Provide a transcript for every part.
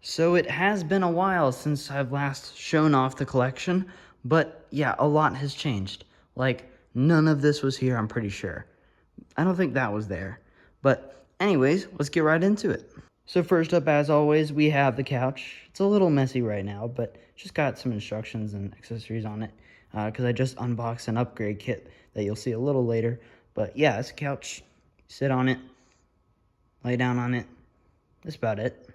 So it has been a while since I've last shown off the collection, but yeah, a lot has changed. Like, none of this was here, I'm pretty sure. I don't think that was there. But anyways, let's get right into it. So first up, as always, we have the couch. It's a little messy right now, but just got some instructions and accessories on it because I just unboxed an upgrade kit that you'll see a little later. But yeah, it's a couch. Sit on it, lay down on it. That's about it.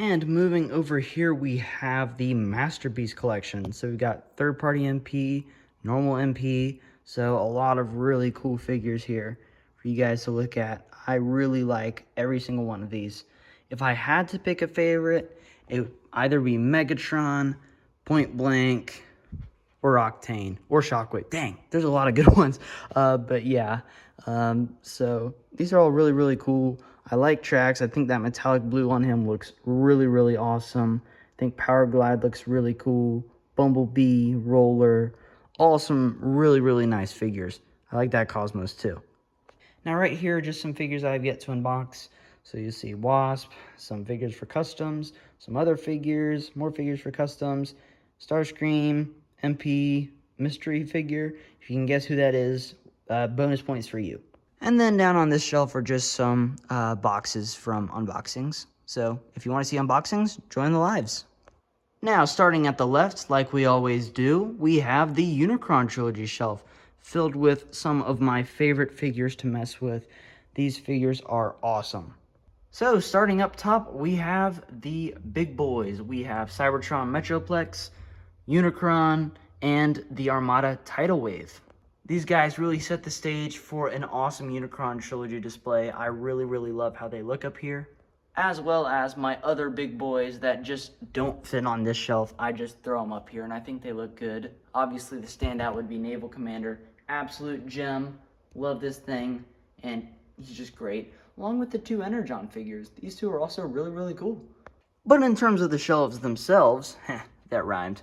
And moving over here, we have the Masterpiece collection. So we've got third-party MP, normal MP, so a lot of really cool figures here for you guys to look at. I really like every single one of these. If I had to pick a favorite, it would either be Megatron, Point Blank, or Octane, or Shockwave. Dang, there's a lot of good ones. But yeah, so these are all really, really cool. I like Trax. I think that metallic blue on him looks really, really awesome. I think Power Glide looks really cool. Bumblebee, Roller, all some really, really nice figures. I like that Cosmos too. Now right here are just some figures I've yet to unbox. So you see Wasp, some figures for customs, some other figures, more figures for customs, Starscream, MP, mystery figure. If you can guess who that is, bonus points for you. And then down on this shelf are just some boxes from unboxings. So if you want to see unboxings, join the lives. Now, starting at the left, like we always do, we have the Unicron Trilogy shelf, filled with some of my favorite figures to mess with. These figures are awesome. So, starting up top, we have the big boys. We have Cybertron Metroplex, Unicron, and the Armada Tidal Wave. These guys really set the stage for an awesome Unicron Trilogy display. I really, really love how they look up here. As well as my other big boys that just don't fit on this shelf. I just throw them up here and I think they look good. Obviously the standout would be Naval Commander. Absolute gem. Love this thing. And he's just great. Along with the two Energon figures. These two are also really, really cool. But in terms of the shelves themselves, that rhymed.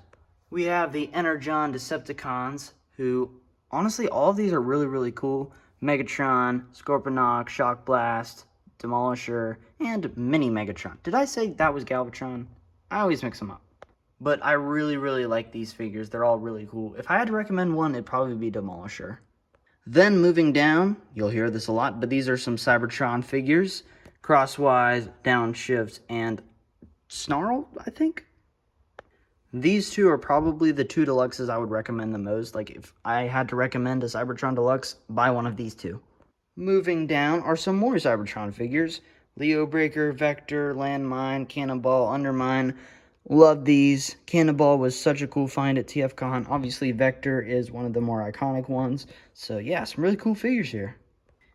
We have the Energon Decepticons, who, honestly, all of these are really, really cool. Megatron, Scorponok, Shock Blast, Demolisher, and Mini Megatron. Did I say that was Galvatron? I always mix them up. But I really, really like these figures. They're all really cool. If I had to recommend one, it'd probably be Demolisher. Then moving down, you'll hear this a lot, but these are some Cybertron figures. Crosswise, Downshift, and Snarl, I think? These two are probably the two deluxes I would recommend the most. Like, if I had to recommend a Cybertron Deluxe, buy one of these two. Moving down are some more Cybertron figures. Leo Breaker, Vector, Landmine, Cannonball, Undermine. Love these. Cannonball was such a cool find at TFCon. Obviously, Vector is one of the more iconic ones. So yeah, some really cool figures here.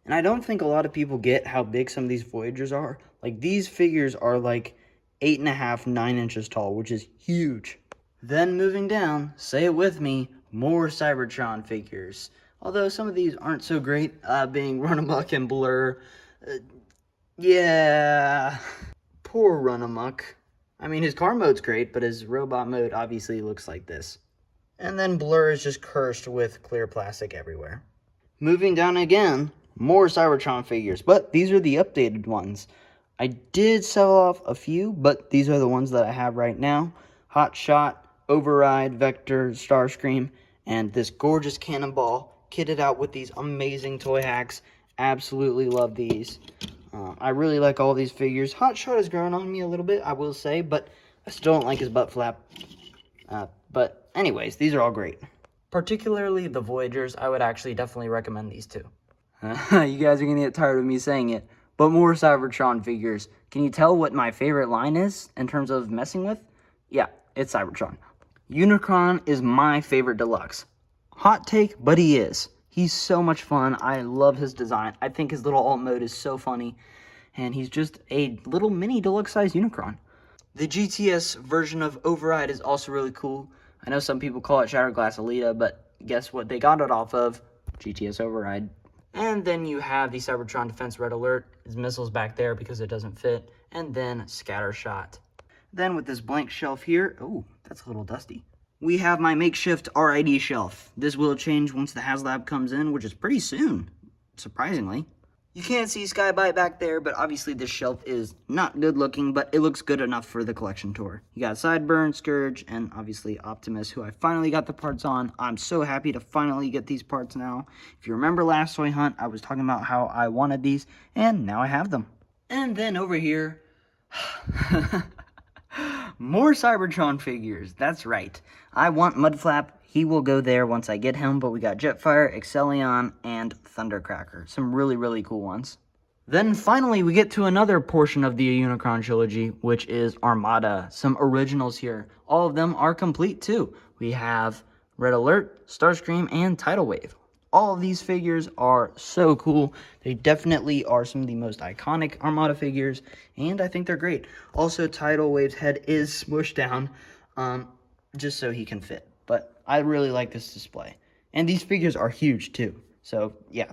And I don't think a lot of people get how big some of these Voyagers are. Like, these figures are like 8.5, 9 inches tall, which is huge. Then moving down, say it with me, more Cybertron figures. Although some of these aren't so great, being Runamuck and Blur. Yeah, poor Runamuck. I mean, his car mode's great, but his robot mode obviously looks like this. And then Blur is just cursed with clear plastic everywhere. Moving down again, more Cybertron figures, but these are the updated ones. I did sell off a few, but these are the ones that I have right now. Hot Shot, Override, Vector, Starscream, and this gorgeous Cannonball, kitted out with these amazing toy hacks. Absolutely love these. I really like all these figures. Hot Shot has grown on me a little bit, I will say, but I still don't like his butt flap. But anyways, these are all great. Particularly the Voyagers, I would actually definitely recommend these two. You guys are going to get tired of me saying it, but more Cybertron figures. Can you tell what my favorite line is in terms of messing with? Yeah, it's Cybertron. Unicron is my favorite deluxe. Hot take, but he is. He's so much fun. I love his design. I think his little alt mode is so funny. And he's just a little mini deluxe size Unicron. The GTS version of Override is also really cool. I know some people call it Shattered Glass Alita, but guess what they got it off of? GTS Override. And then you have the Cybertron Defense Red Alert. His missile's back there because it doesn't fit. And then Scatter Shot. Then with this blank shelf here, oh, that's a little dusty. We have my makeshift RID shelf. This will change once the HasLab comes in, which is pretty soon, surprisingly. You can't see Skybite back there, but obviously this shelf is not good looking, but it looks good enough for the collection tour. You got Sideburn, Scourge, and obviously Optimus, who I finally got the parts on. I'm so happy to finally get these parts now. If you remember last toy hunt, I was talking about how I wanted these, and now I have them. And then over here, more Cybertron figures. That's right. I want Mudflap. He will go there once I get him, but we got Jetfire, Excellion, and Thundercracker. Some really, really cool ones. Then finally, we get to another portion of the Unicron Trilogy, which is Armada. Some originals here. All of them are complete, too. We have Red Alert, Starscream, and Tidal Wave. All of these figures are so cool. They definitely are some of the most iconic Armada figures, and I think they're great. Also, Tidal Wave's head is smushed down, just so he can fit. But I really like this display. And these figures are huge, too. So, yeah.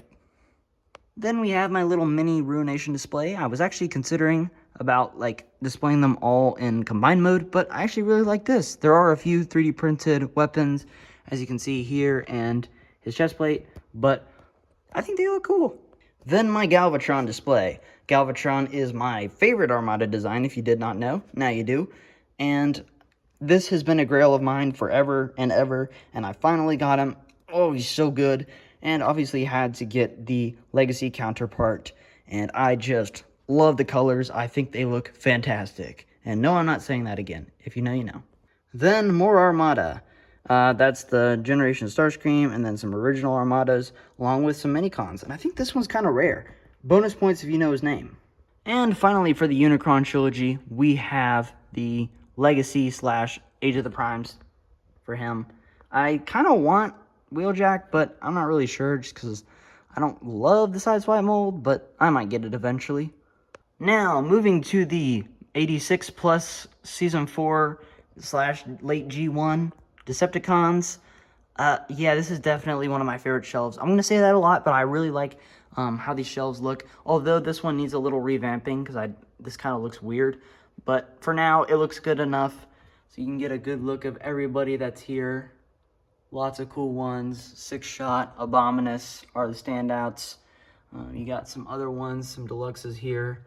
Then we have my little mini Ruination display. I was actually considering about, displaying them all in combined mode, but I actually really like this. There are a few 3D printed weapons, as you can see here, and his chest plate, but I think they look cool. Then my Galvatron display. Galvatron is my favorite Armada design, if you did not know. Now you do. And this has been a grail of mine forever and ever, and I finally got him. Oh, he's so good. And obviously had to get the Legacy counterpart, and I just love the colors. I think they look fantastic. And no, I'm not saying that again. If you know, you know. Then more Armada. That's the Generation Starscream, and then some original Armadas, along with some Minicons. And I think this one's kind of rare. Bonus points if you know his name. And finally, for the Unicron Trilogy, we have the Legacy / Age of the Primes for him. I kind of want Wheeljack, but I'm not really sure, just because I don't love the Sideswipe mold, but I might get it eventually. Now, moving to the 86 plus Season 4 / late G1 Decepticons. Yeah, this is definitely one of my favorite shelves. I'm going to say that a lot, but I really like how these shelves look. Although this one needs a little revamping, because this kind of looks weird. But for now, it looks good enough, so you can get a good look of everybody that's here. Lots of cool ones. Six Shot, Abominus are the standouts. You got some other ones, some deluxes here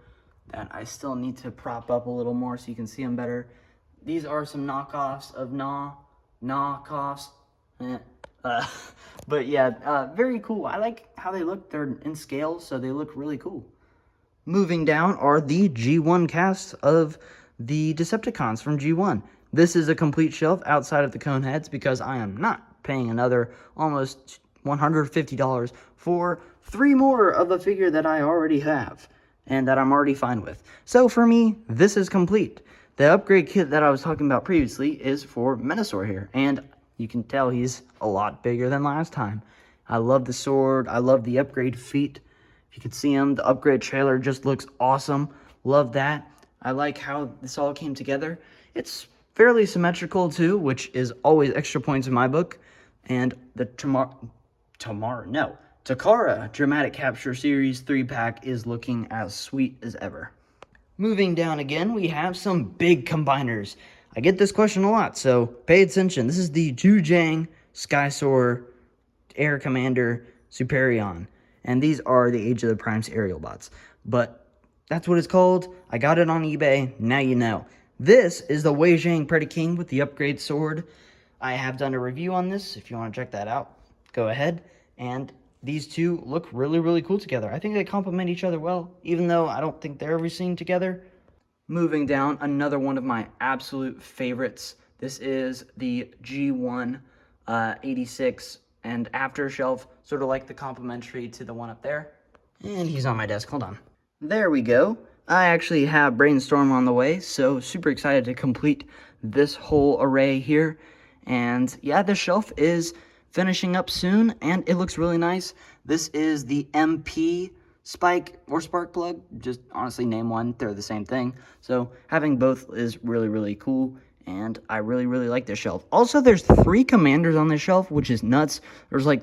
that I still need to prop up a little more so you can see them better. These are some knockoffs of knockoffs. But yeah, very cool. I like how they look. They're in scale, so they look really cool. Moving down are the G1 cast of the Decepticons from G1. This is a complete shelf outside of the cone heads because I am not paying another almost $150 for 3 more of a figure that I already have and that I'm already fine with. So for me, this is complete. The upgrade kit that I was talking about previously is for Menasor here, and you can tell he's a lot bigger than last time. I love the sword. I love the upgrade feet. If you can see him, the upgrade trailer just looks awesome. Love that. I like how this all came together. It's fairly symmetrical too, which is always extra points in my book. And the Takara Dramatic Capture Series 3-pack is looking as sweet as ever. Moving down again, we have some big combiners. I get this question a lot, so pay attention. This is the Zhujang Skysoar Air Commander Superion. And these are the Age of the Primes aerial bots. But that's what it's called. I got it on eBay. Now you know. This is the Wei Zhang Predaking with the upgrade sword. I have done a review on this. If you want to check that out, go ahead. And these two look really, really cool together. I think they complement each other well, even though I don't think they're ever seen together. Moving down, another one of my absolute favorites. This is the G1 86 and after shelf, sort of like the complementary to the one up there. And he's on my desk. Hold on. There we go. I actually have Brainstorm on the way, so super excited to complete this whole array here. And yeah, the shelf is finishing up soon, and it looks really nice. This is the MP Spike or Spark Plug. Just honestly name one. They're the same thing. So having both is really, really cool. And I really, really like this shelf. Also, there's 3 commanders on this shelf, which is nuts. There's like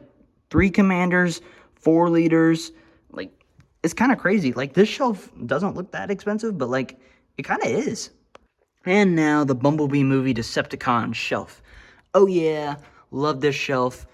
3 commanders, 4 leaders. Like, it's kind of crazy. Like, this shelf doesn't look that expensive, but like, it kind of is. And now the Bumblebee movie Decepticon shelf. Oh yeah, love this shelf.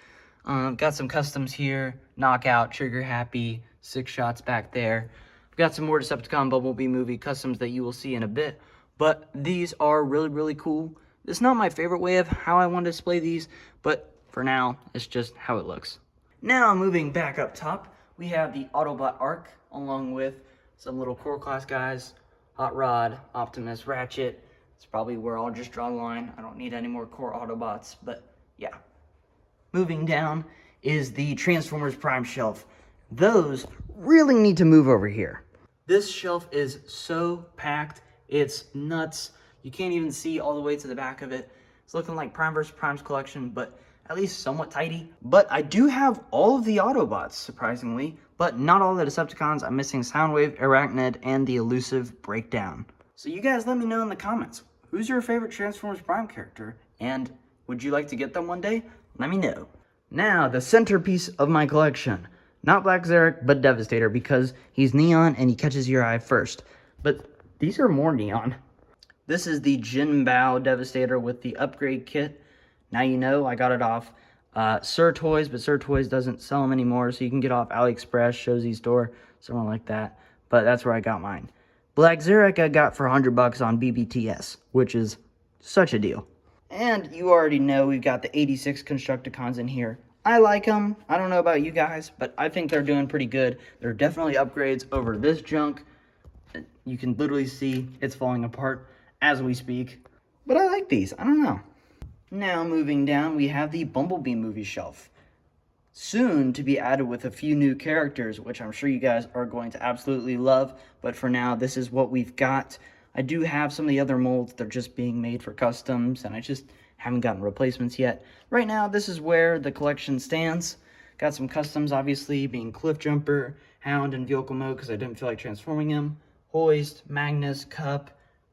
Got some customs here. Knockout, Trigger Happy, 6 shots back there. We've got some more Decepticon Bumblebee movie customs that you will see in a bit, but these are really, really cool. It's not my favorite way of how I want to display these, but for now, it's just how it looks. Now, moving back up top, we have the Autobot Arc, along with some little core class guys, Hot Rod, Optimus, Ratchet. It's probably where I'll just draw the line. I don't need any more core Autobots, but yeah. Moving down is the Transformers Prime shelf. Those really need to move over here. This shelf is so packed, it's nuts. You can't even see all the way to the back of it. It's looking like Prime vs. Prime's collection, but at least somewhat tidy. But I do have all of the Autobots, surprisingly, but not all the Decepticons. I'm missing Soundwave, Arachnid, and the elusive Breakdown. So you guys let me know in the comments, who's your favorite Transformers Prime character? And would you like to get them one day? Let me know. Now, the centerpiece of my collection. Not Black Zarek, but Devastator, because he's neon and he catches your eye first. But these are more neon. This is the Jin Bao Devastator with the upgrade kit. Now you know, I got it off Sir Toys, but Sir Toys doesn't sell them anymore, so you can get off AliExpress, Shozy Store, somewhere like that. But that's where I got mine. Black Zarek I got for $100 on BBTS, which is such a deal. And you already know we've got the 86 Constructicons in here. I like them. I don't know about you guys, but I think they're doing pretty good. They're definitely upgrades over this junk. You can literally see it's falling apart as we speak. But I like these. I don't know. Now, moving down, we have the Bumblebee movie shelf. Soon to be added with a few new characters, which I'm sure you guys are going to absolutely love. But for now, this is what we've got. I do have some of the other molds. They're just being made for customs, and I just haven't gotten replacements yet. Right now, this is where the collection stands. Got some customs, obviously, being Cliff Jumper, Hound, and Vehicle Mode, because I didn't feel like transforming him. Hoist, Magnus, Cup,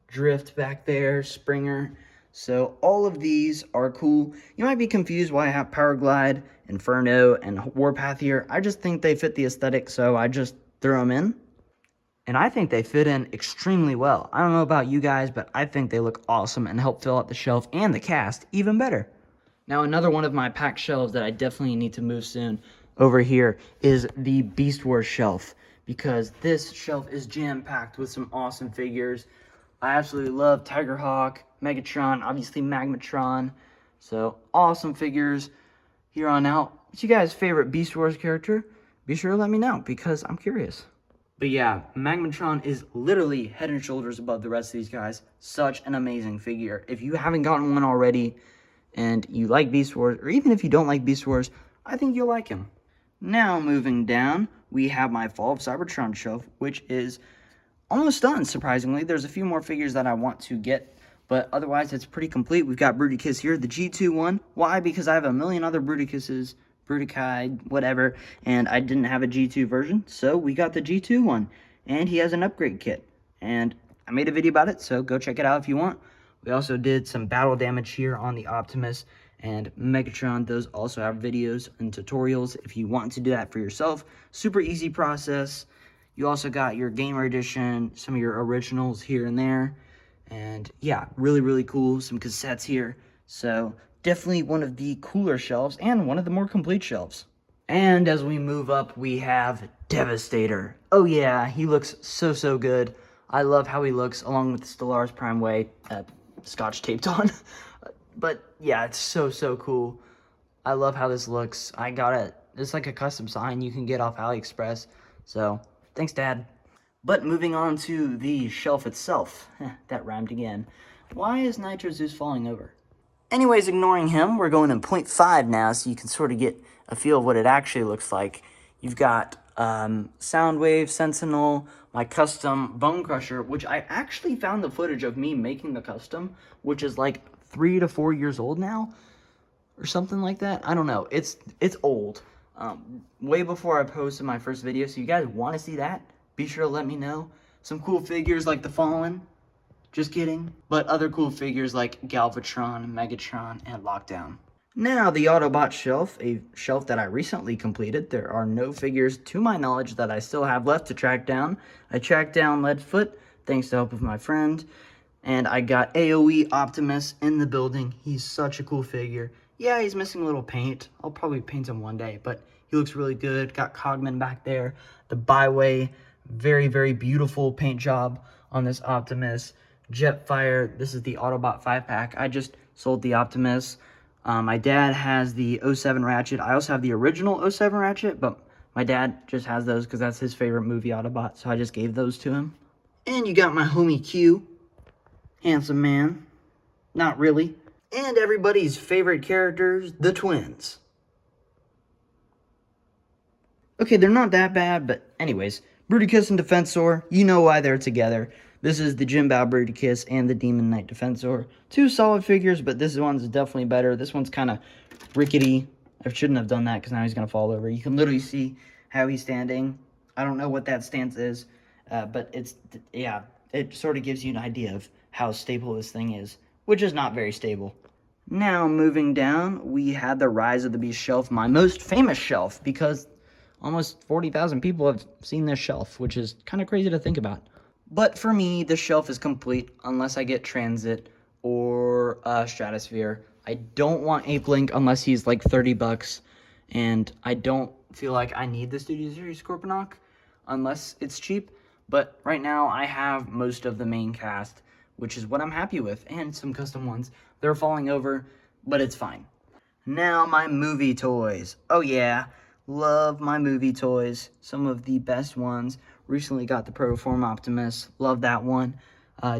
Drift back there, Springer. So all of these are cool. You might be confused why I have Power Glide, Inferno, and Warpath here. I just think they fit the aesthetic, so I just threw them in. And I think they fit in extremely well. I don't know about you guys, but I think they look awesome and help fill out the shelf and the cast even better. Now, another one of my packed shelves that I definitely need to move soon over here is the Beast Wars shelf, because this shelf is jam-packed with some awesome figures. I absolutely love Tigerhawk, Megatron, obviously Magmatron. So, awesome figures here on out. What's you guys' favorite Beast Wars character? Be sure to let me know, because I'm curious. But yeah, Magmatron is literally head and shoulders above the rest of these guys. Such an amazing figure. If you haven't gotten one already, and you like Beast Wars, or even if you don't like Beast Wars, I think you'll like him. Now, moving down, we have my Fall of Cybertron shelf, which is almost done, surprisingly. There's a few more figures that I want to get, but otherwise it's pretty complete. We've got Bruticus here, the G2 one. Why? Because I have a million other Bruticuses, Bruticide, whatever, and I didn't have a G2 version, so we got the G2 one, and he has an upgrade kit, and I made a video about it, so go check it out if you want. We also did some battle damage here on the Optimus and Megatron. Those also have videos and tutorials if you want to do that for yourself. Super easy process. You also got your Gamer Edition, some of your originals here and there. And yeah, really, really cool. Some cassettes here. So definitely one of the cooler shelves and one of the more complete shelves. And as we move up, we have Devastator. Oh yeah, he looks so, so good. I love how he looks along with the Stellaris Prime Way scotch taped on. But yeah, it's so, so cool. I love how this looks. I got it. It's like a custom sign you can get off AliExpress. So thanks, Dad. But moving on to the shelf itself. That rhymed again. Why is Nitro Zeus falling over? Anyways, ignoring him, we're going in 0.5 now, so you can sort of get a feel of what it actually looks like. You've got Soundwave, Sentinel, my custom Bone Crusher, which I actually found the footage of me making the custom, which is like 3 to 4 years old now, or something like that. I don't know. It's old. Way before I posted my first video, so you guys want to see that? Be sure to let me know. Some cool figures like the Fallen. Just kidding. But other cool figures like Galvatron, Megatron, and Lockdown. Now, the Autobot shelf, a shelf that I recently completed. There are no figures, to my knowledge, that I still have left to track down. I tracked down Leadfoot, thanks to help of my friend. And I got AoE Optimus in the building. He's such a cool figure. Yeah, he's missing a little paint. I'll probably paint him one day, but He looks really good. Got Cogman back there. The Byway, very, very beautiful paint job on this Optimus. Jetfire, this is the Autobot 5-pack. I just sold the Optimus. My dad has the 07 Ratchet. I also have the original 07 Ratchet, but my dad just has those because that's his favorite movie Autobot, so I just gave those to him. And you got my homie Q. Handsome man. Not really. And everybody's favorite characters, the twins. Okay, they're not that bad, but anyways, Bruticus and Defensor, you know why they're together. This is the Jimbao Bruticus and the Demon Knight Defensor. Two solid figures, but this one's definitely better. This one's kind of rickety. I shouldn't have done that because now he's going to fall over. You can literally see how he's standing. I don't know what that stance is, but yeah, it sort of gives you an idea of how stable this thing is, which is not very stable. Now, moving down, we had the Rise of the Beast shelf, my most famous shelf, because almost 40,000 people have seen this shelf, which is kind of crazy to think about. But for me, this shelf is complete unless I get Transit or Stratosphere. I don't want Ape Link unless he's like 30 bucks, and I don't feel like I need the Studio Series Scorponok unless it's cheap. But right now, I have most of the main cast, which is what I'm happy with, and some custom ones. They're falling over, but it's fine. Now, my movie toys. Oh yeah, love my movie toys. Some of the best ones. Recently got the Protoform Optimus. Love that one.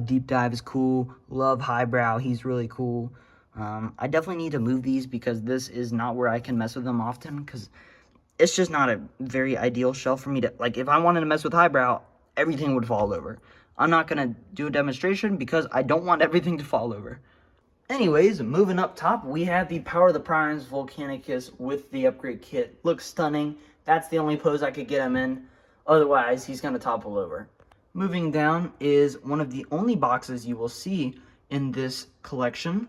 Deep Dive is cool. Love Highbrow. He's really cool. I definitely need to move these because this is not where I can mess with them often, because it's just not a very ideal shelf for me to, like, if I wanted to mess with Highbrow, everything would fall over. I'm not going to do a demonstration because I don't want everything to fall over. Anyways, moving up top, we have the Power of the Primes Volcanicus with the upgrade kit. Looks stunning. That's the only pose I could get him in. Otherwise, he's going to topple over. Moving down is one of the only boxes you will see in this collection.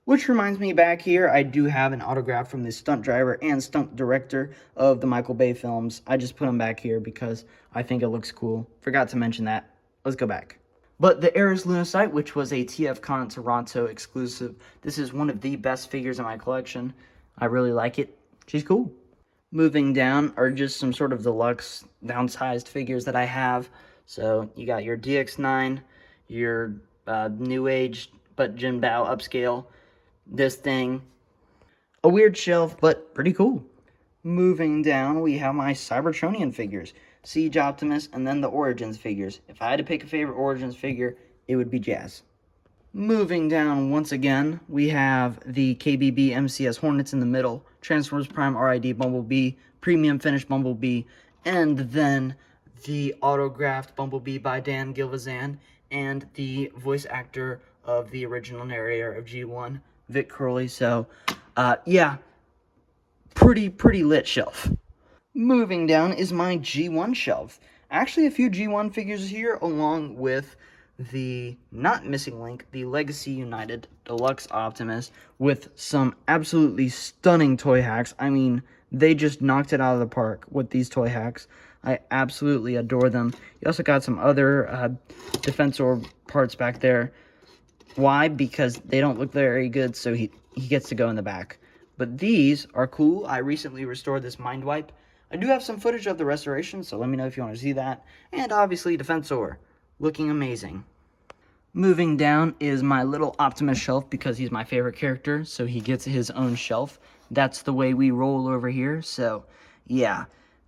Which reminds me, back here, I do have an autograph from the stunt driver and stunt director of the Michael Bay films. I just put him back here because I think it looks cool. Forgot to mention that. Let's go back. But the Eris Lunacite, which was a TFCon Toronto exclusive, this is one of the best figures in my collection. I really like it. She's cool. Moving down are just some sort of deluxe, downsized figures that I have. So you got your DX9, your New Age, but Jimbao upscale, this thing. A weird shelf, but pretty cool. Moving down, we have my Cybertronian figures. Siege Optimus, and then the Origins figures. If I had to pick a favorite Origins figure, it would be Jazz. Moving down once again, we have the KBB MCS Hornets in the middle, Transformers Prime RID Bumblebee, Premium Finish Bumblebee, and then the autographed Bumblebee by Dan Gilvezan, and the voice actor of the original narrator of G1, Vic Curley. So, yeah, pretty lit shelf. Moving down is my G1 shelf. Actually, a few G1 figures here, along with the not missing link, the Legacy United Deluxe Optimus, with some absolutely stunning toy hacks. I mean, they just knocked it out of the park with these toy hacks. I absolutely adore them. You also got some other Defensor parts back there. Why? Because they don't look very good, so he gets to go in the back. But these are cool. I recently restored this Mind Wipe. I do have some footage of the restoration, so let me know if you want to see that. And obviously, Defensor, looking amazing. Moving down is my little Optimus shelf because he's my favorite character, so he gets his own shelf. That's the way we roll over here, so yeah.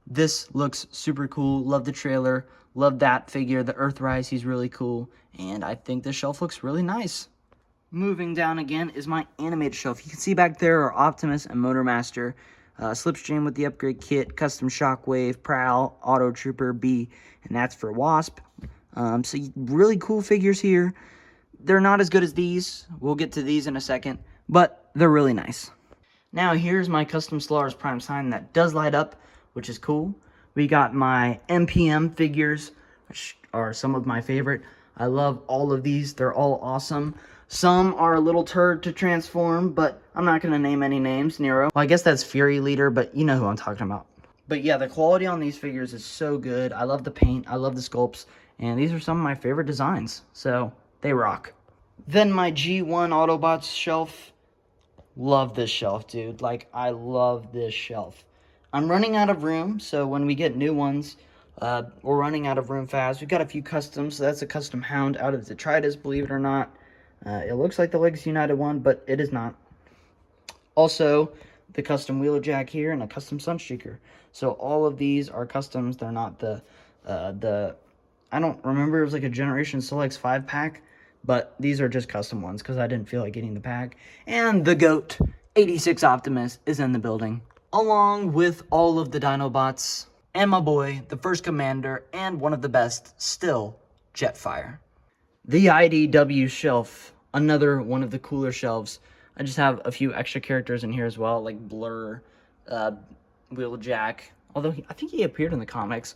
This looks super cool. Love the trailer. Love that figure. The Earthrise, he's really cool. And I think this shelf looks really nice. Moving down again is my animated shelf. You can see back there are Optimus and Motormaster. Slipstream with the upgrade kit, Custom Shockwave, Prowl, Auto Trooper B, and that's for Wasp. So really cool figures here. They're not as good as these. We'll get to these in a second, but they're really nice. Now here's my custom Solaris Prime sign that does light up, which is cool. We got my MPM figures, which are some of my favorite. I love all of these. They're all awesome. Some are a little turd to transform, but I'm not going to name any names. Nero. Well, I guess that's Fury Leader, but you know who I'm talking about. But yeah, the quality on these figures is so good. I love the paint. I love the sculpts. And these are some of my favorite designs. So, they rock. Then my G1 Autobots shelf. Love this shelf, dude. Like, I love this shelf. I'm running out of room, so when we get new ones, we're running out of room fast. We've got a few customs, so that's a custom Hound out of Detritus, believe it or not. It looks like the Legacy United one, but it is not. Also, the custom Wheeljack here and a custom Sunstreaker. So all of these are customs. They're not the I don't remember, it was like a Generation Selects 5-pack, but these are just custom ones because I didn't feel like getting the pack. And the GOAT, 86 Optimus, is in the building, along with all of the Dinobots, and my boy, the first Commander, and one of the best, still, Jetfire. The IDW shelf, another one of the cooler shelves. I just have a few extra characters in here as well, like Blur, Wheeljack, although I think he appeared in the comics.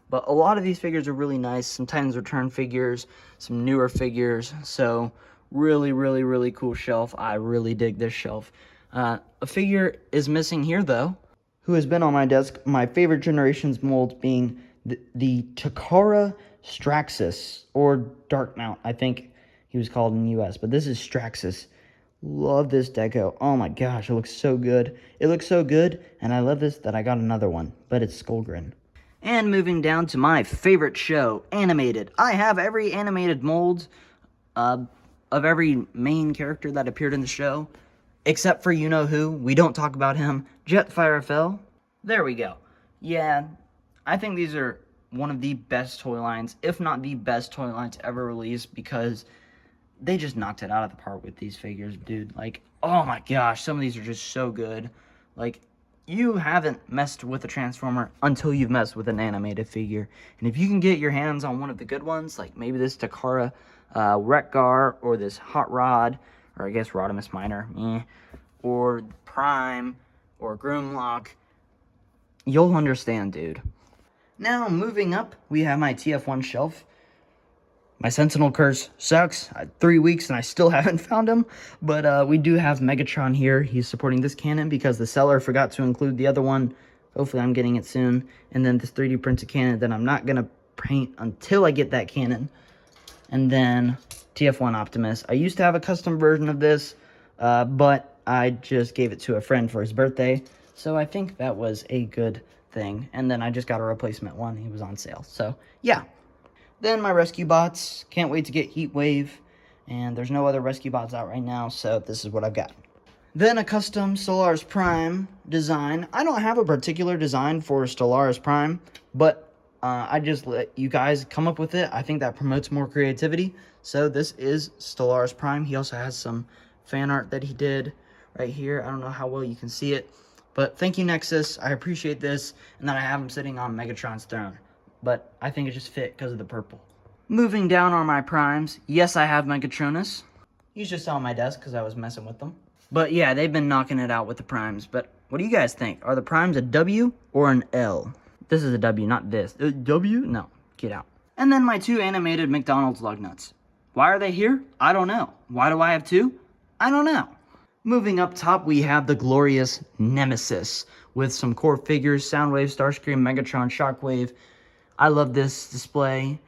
But a lot of these figures are really nice. Some Titans Return figures, some newer figures. So really, really, really cool shelf. I really dig this shelf. A figure is missing here, though, who has been on my desk. My favorite Generations mold being the Takara Straxus, or Dark Mount, I think he was called in the US. But this is Straxus. Love this deco. Oh my gosh, it looks so good. It looks so good, and I love this that I got another one, but it's Skullgrin. And moving down to my favorite show, animated. I have every animated mold of every main character that appeared in the show, except for you-know-who. We don't talk about him. Jetfire fell. There we go. Yeah, I think these are one of the best toy lines, if not the best toy lines ever released, because they just knocked it out of the park with these figures, dude. Like, oh my gosh, some of these are just so good. Like, you haven't messed with a Transformer until you've messed with an animated figure. And if you can get your hands on one of the good ones, like maybe this Takara Wreck-Gar, or this Hot Rod, or I guess Rodimus Minor, or Prime, or Grimlock, you'll understand, dude. Now, moving up, we have my TF1 shelf. My Sentinel curse sucks. 3 weeks and I still haven't found him. But we do have Megatron here. He's supporting this cannon because the seller forgot to include the other one. Hopefully I'm getting it soon. And then this 3D printed cannon that I'm not going to paint until I get that cannon. And then TF1 Optimus. I used to have a custom version of this, but I just gave it to a friend for his birthday. So I think that was a good thing. And then I just got a replacement one. He was on sale. So yeah. Then my rescue bots. Can't wait to get Heat Wave. And there's no other rescue bots out right now, so this is what I've got. Then a custom Stellaris Prime design. I don't have a particular design for Stellaris Prime, but I just let you guys come up with it. I think that promotes more creativity. So this is Stellaris Prime. He also has some fan art that he did right here. I don't know how well you can see it. But thank you, Nexus. I appreciate this. And then I have him sitting on Megatron's throne. But I think it just fit because of the purple. Moving down on my primes, yes, I have Megatronus. He's just on my desk because I was messing with them. But yeah, they've been knocking it out with the primes. But what do you guys think? Are the primes a W or an L? This is a W, not this. W? No, get out. And then my 2 animated McDonald's lug nuts. Why are they here? I don't know. Why do I have 2? I don't know. Moving up top, we have the glorious Nemesis with some core figures, Soundwave, Starscream, Megatron, Shockwave. I love this display.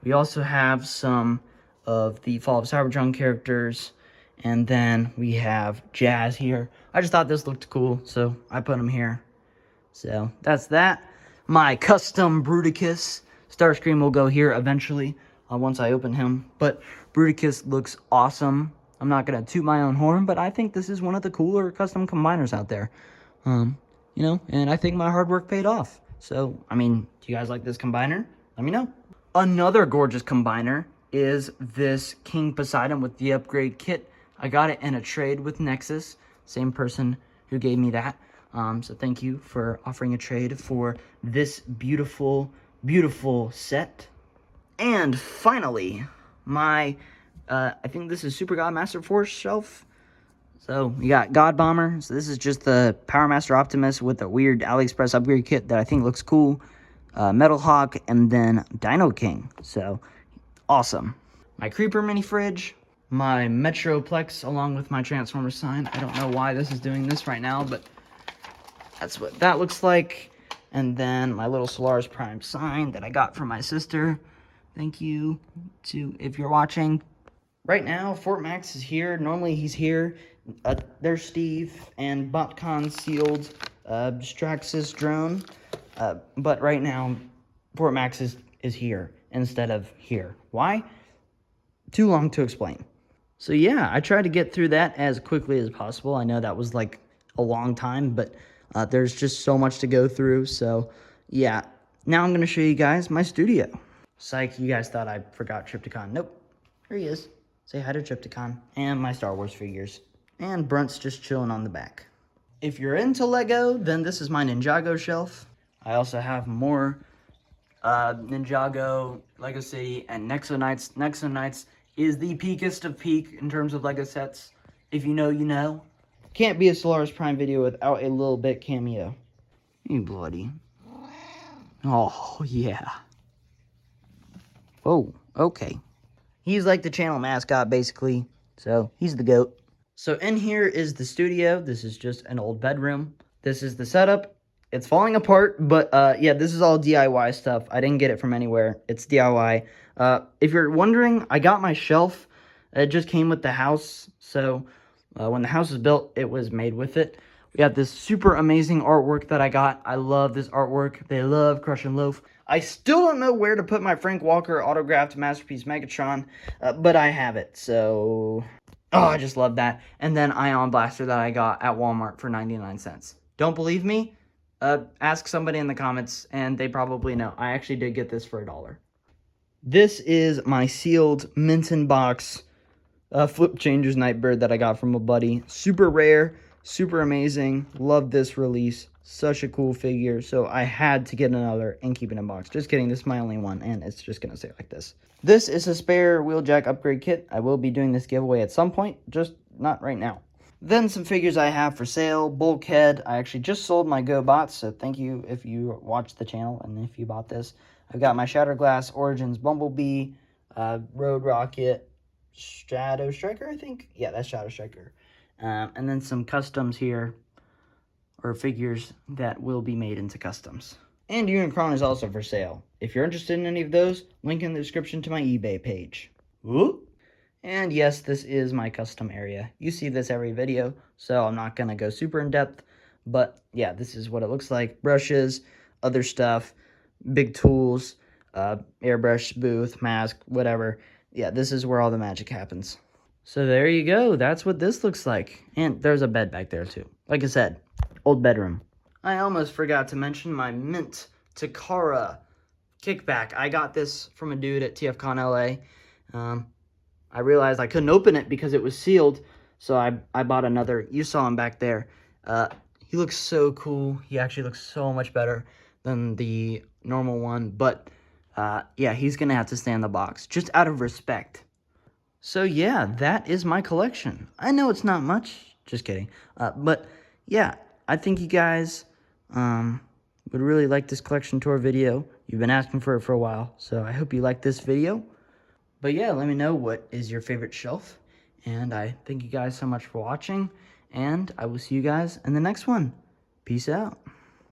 We also have some of the Fall of Cybertron characters. And then we have Jazz here. I just thought this looked cool, so I put him here. So that's that. My custom Bruticus. Starscream will go here eventually once I open him. But Bruticus looks awesome. I'm not going to toot my own horn, but I think this is one of the cooler custom combiners out there. You know, and I think my hard work paid off. So, I mean, do you guys like this combiner? Let me know. Another gorgeous combiner is this King Poseidon with the upgrade kit. I got it in a trade with Nexus, same person who gave me that. So thank you for offering a trade for this beautiful, beautiful set. And finally, my, I think this is Super God Master Force shelf. So we got God Bomber. So this is just the Power Master Optimus with a weird AliExpress upgrade kit that I think looks cool. Metal Hawk, and then Dino King. So awesome. My Creeper mini fridge. My Metroplex along with my Transformer sign. I don't know why this is doing this right now, but that's what that looks like. And then my little Solaris Prime sign that I got from my sister. Thank you to, if you're watching. Right now, Fort Max is here. Normally he's here. There's Steve and BotCon sealed Straxus drone. But right now, Fort Max is here instead of here. Why? Too long to explain. So yeah, I tried to get through that as quickly as possible. I know that was like a long time, but there's just so much to go through. So yeah, now I'm going to show you guys my studio. Psych, you guys thought I forgot Trypticon. Nope, here he is. Say hi to Trypticon. And my Star Wars figures. And Brunt's just chilling on the back. If you're into Lego, then this is my Ninjago shelf. I also have more Ninjago, Lego City, and Nexo Knights. Nexo Knights is the peakest of peak in terms of Lego sets. If you know, you know. Can't be a Solaris Prime video without a little bit cameo. You bloody. Oh, yeah. Oh, okay. He's like the channel mascot, basically. So, he's the GOAT. So, in here is the studio. This is just an old bedroom. This is the setup. It's falling apart, but yeah, this is all DIY stuff. I didn't get it from anywhere. It's DIY. If you're wondering, I got my shelf. It just came with the house. So, when the house was built, it was made with it. We have this super amazing artwork that I got. I love this artwork. They love Crush and Loaf. I still don't know where to put my Frank Walker autographed Masterpiece Megatron, but I have it, so... Oh, I just love that. And then Ion Blaster that I got at Walmart for 99 cents. Don't believe me? Ask somebody in the comments, and they probably know. I actually did get this for $1. This is my sealed Minton box Flip Changers Nightbird that I got from a buddy. Super rare, super amazing. Love this release. Such a cool figure. So I had to get another and keep it in box. Just kidding. This is my only one, and it's just going to stay like this. This is a spare wheeljack upgrade kit. I will be doing this giveaway at some point, just not right now. Then some figures I have for sale. Bulkhead. I actually just sold my GoBots, so thank you if you watched the channel and if you bought this. I've got my Shatterglass Origins Bumblebee, Road Rocket, Shadow Striker, I think? Yeah, that's Shadow Striker. And then some customs here, or figures that will be made into customs. And Unicron is also for sale. If you're interested in any of those, link in the description to my eBay page. Whoop. And yes, this is my custom area. You see this every video, so I'm not going to go super in depth. But yeah, this is what it looks like. Brushes, other stuff, big tools, airbrush booth, mask, whatever. Yeah, this is where all the magic happens. So there you go. That's what this looks like. And there's a bed back there too. Like I said, old bedroom. I almost forgot to mention my Mint Takara kickback. I got this from a dude at TFCon LA. I realized I couldn't open it because it was sealed, so I bought another. You saw him back there. He looks so cool. He actually looks so much better than the normal one, but yeah, he's gonna have to stay in the box, just out of respect. So yeah, that is my collection. I know it's not much, just kidding. But yeah, I think you guys would really like this collection tour video. You've been asking for it for a while, so I hope you like this video. But yeah, let me know what is your favorite shelf. And I thank you guys so much for watching. And I will see you guys in the next one. Peace out.